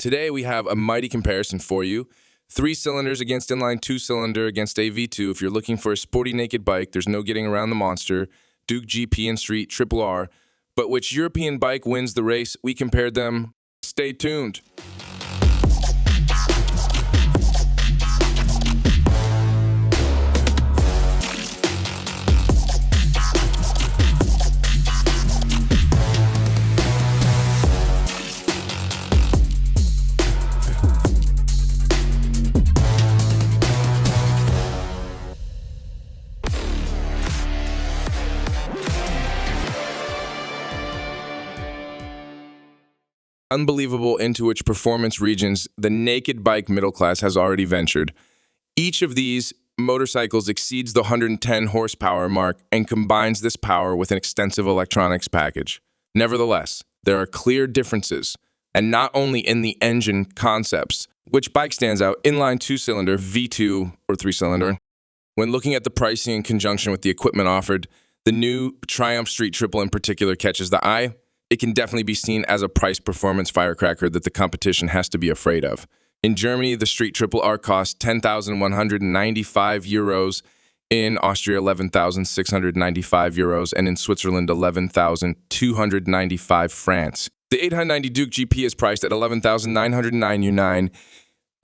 Today we have a mighty comparison for you. 3 cylinders against inline 2-cylinder against a V2. If you're looking for a sporty naked bike, there's no getting around the Monster, Duke GP and Street Triple R. But which European bike wins the race? We compared them. Stay tuned. Unbelievable into which performance regions the naked bike middle class has already ventured. Each of these motorcycles exceeds the 110 horsepower mark and combines this power with an extensive electronics package. Nevertheless, there are clear differences, and not only in the engine concepts. Which bike stands out? Inline 2-cylinder, V2 or 3-cylinder. When looking at the pricing in conjunction with the equipment offered, the new Triumph Street Triple in particular catches the eye. It can definitely be seen as a price-performance firecracker that the competition has to be afraid of. In Germany, the Street Triple R costs 10,195 euros, in Austria 11,695 euros, and in Switzerland 11,295 francs. The 890 Duke GP is priced at 11,999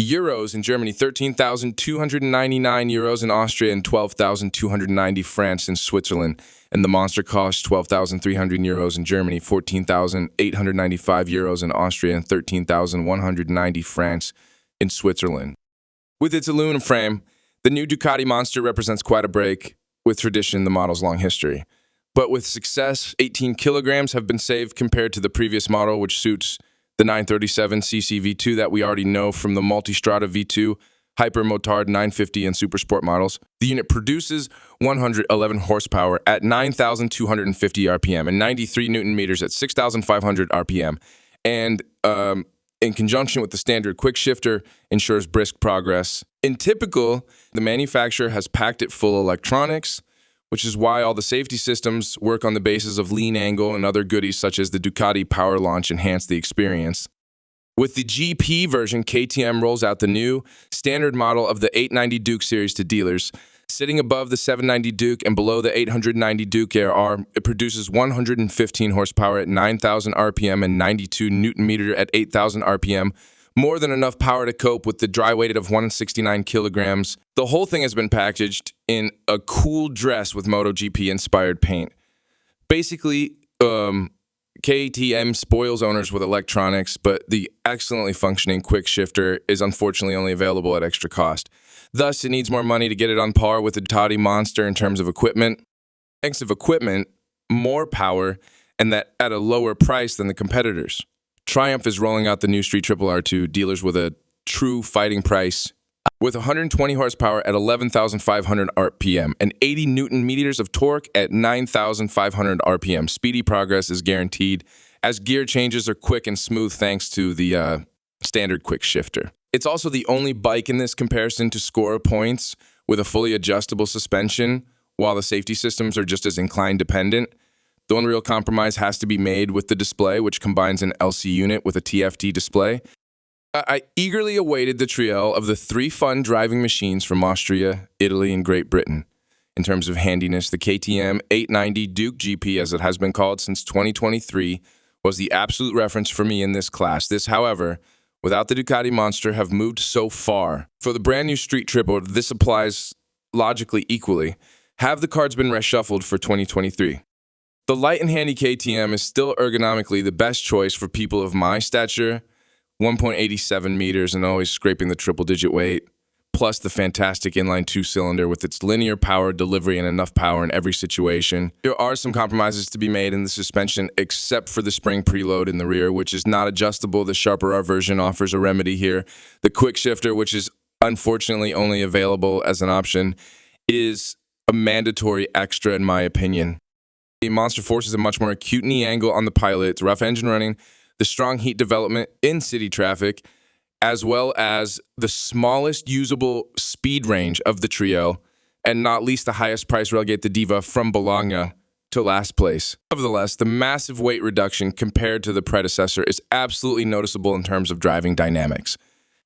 euros in Germany, 13,299 euros in Austria, and 12,290 francs in Switzerland. And the Monster costs 12,300 euros in Germany, 14,895 euros in Austria, and 13,190 francs in Switzerland. With its aluminum frame, the new Ducati Monster represents quite a break with tradition in the model's long history. But with success, 18 kilograms have been saved compared to the previous model, which suits the 937cc V2 that we already know from the Multistrada V2, Hyper Motard 950 and Super Sport models. The unit produces 111 horsepower at 9,250 RPM and 93 Newton meters at 6,500 RPM. And in conjunction with the standard quick shifter, ensures brisk progress. In typical, the manufacturer has packed it full of electronics, which is why all the safety systems work on the basis of lean angle and other goodies such as the Ducati Power Launch enhance the experience. With the GP version, KTM rolls out the new standard model of the 890 Duke series to dealers. Sitting above the 790 Duke and below the 890 Duke R, it produces 115 horsepower at 9,000 RPM and 92 Newton meter at 8,000 RPM. More than enough power to cope with the dry weight of 169 kilograms. The whole thing has been packaged in a cool dress with MotoGP-inspired paint. Basically, KTM spoils owners with electronics, but the excellently functioning quick shifter is unfortunately only available at extra cost. Thus, it needs more money to get it on par with the Ducati Monster in terms of equipment. Thanks of equipment, more power, and that at a lower price than the competitors. Triumph is rolling out the new Street Triple R to dealers with a true fighting price. With 120 horsepower at 11,500 RPM and 80 Newton meters of torque at 9,500 RPM. Speedy progress is guaranteed, as gear changes are quick and smooth thanks to the standard quick shifter. It's also the only bike in this comparison to score points with a fully adjustable suspension, while the safety systems are just as incline dependent. The one real compromise has to be made with the display, which combines an LC unit with a TFT display. I eagerly awaited the trio of the 3 fun driving machines from Austria, Italy, and Great Britain. In terms of handiness, the KTM 890 Duke GP, as it has been called since 2023, was the absolute reference for me in this class. This, however, without the Ducati Monster, have moved so far. For the brand new Street Triple, this applies logically equally. Have the cards been reshuffled for 2023? The light and handy KTM is still ergonomically the best choice for people of my stature, 1.87 meters and always scraping the triple-digit weight, plus the fantastic inline 2-cylinder with its linear power delivery and enough power in every situation. There are some compromises to be made in the suspension, except for the spring preload in the rear, which is not adjustable. The Sharper R version offers a remedy here. The quick shifter, which is unfortunately only available as an option, is a mandatory extra in my opinion. The Monster forces a much more acute knee angle on the pilot. It's rough engine running, the strong heat development in city traffic, as well as the smallest usable speed range of the trio, and not least the highest price relegate the Diva from Bologna to last place. Nevertheless, the massive weight reduction compared to the predecessor is absolutely noticeable in terms of driving dynamics.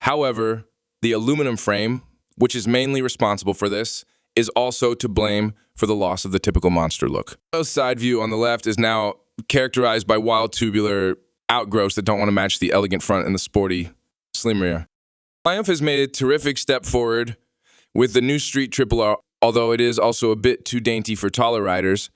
However, the aluminum frame, which is mainly responsible for this, is also to blame for the loss of the typical Monster look. The side view on the left is now characterized by wild tubular outgrowths that don't want to match the elegant front and the sporty slim rear. Triumph has made a terrific step forward with the new Street Triple R, although it is also a bit too dainty for taller riders.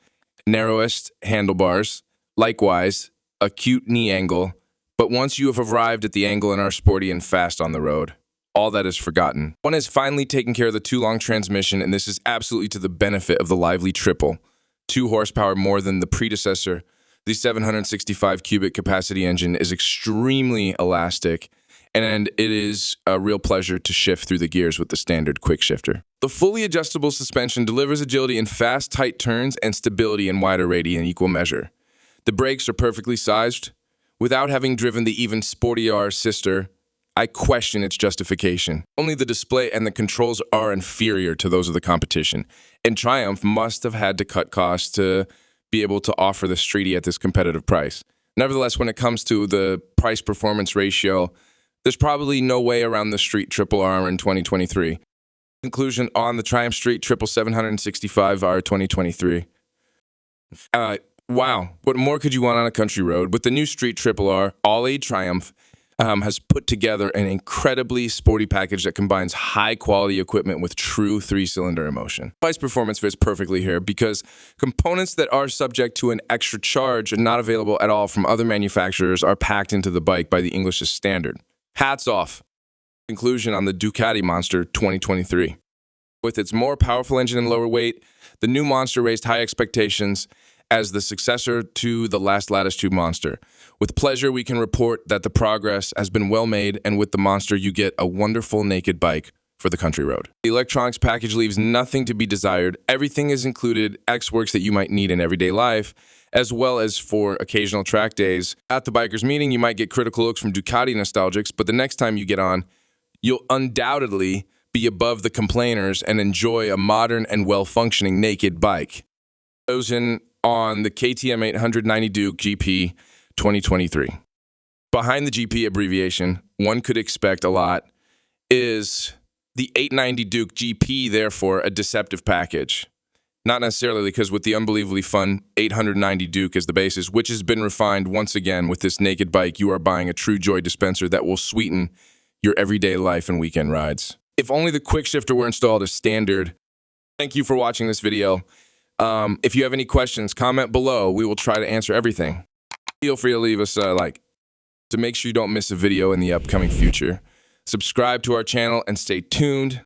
Narrowest handlebars, likewise, acute knee angle, but once you have arrived at the angle and are sporty and fast on the road, all that is forgotten. One has finally taken care of the too-long transmission, and this is absolutely to the benefit of the lively triple. 2 horsepower more than the predecessor. The 765 cubic capacity engine is extremely elastic, and it is a real pleasure to shift through the gears with the standard quick shifter. The fully adjustable suspension delivers agility in fast, tight turns and stability in wider radii in equal measure. The brakes are perfectly sized. Without having driven the even sportier sister, I question its justification. Only the display and the controls are inferior to those of the competition, and Triumph must have had to cut costs to be able to offer the Streety at this competitive price. Nevertheless, when it comes to the price-performance ratio, there's probably no way around the Street Triple R in 2023. Conclusion on the Triumph Street Triple 765R 2023. Wow, what more could you want on a country road? With the new Street Triple R, all-aid Triumph has put together an incredibly sporty package that combines high-quality equipment with true 3-cylinder emotion. Price performance fits perfectly here because components that are subject to an extra charge and not available at all from other manufacturers are packed into the bike by the English's standard. Hats off. Conclusion on the Ducati Monster 2023. With its more powerful engine and lower weight, the new Monster raised high expectations as the successor to the last lattice tube Monster. With pleasure, we can report that the progress has been well made, and with the Monster, you get a wonderful naked bike for the country road. The electronics package leaves nothing to be desired. Everything is included, X-Works that you might need in everyday life, as well as for occasional track days. At the bikers meeting, you might get critical looks from Ducati nostalgics, but the next time you get on, you'll undoubtedly be above the complainers and enjoy a modern and well-functioning naked bike. Chosen on the KTM 890 Duke GP 2023. Behind the GP abbreviation, one could expect a lot. Is the 890 Duke GP therefore a deceptive package? Not necessarily, because with the unbelievably fun 890 Duke as the basis, which has been refined once again with this naked bike, you are buying a true joy dispenser that will sweeten your everyday life and weekend rides. If only the quick shifter were installed as standard. Thank you for watching this video. If you have any questions, comment below. We will try to answer everything. Feel free to leave us a like to make sure you don't miss a video in the upcoming future. Subscribe to our channel and stay tuned.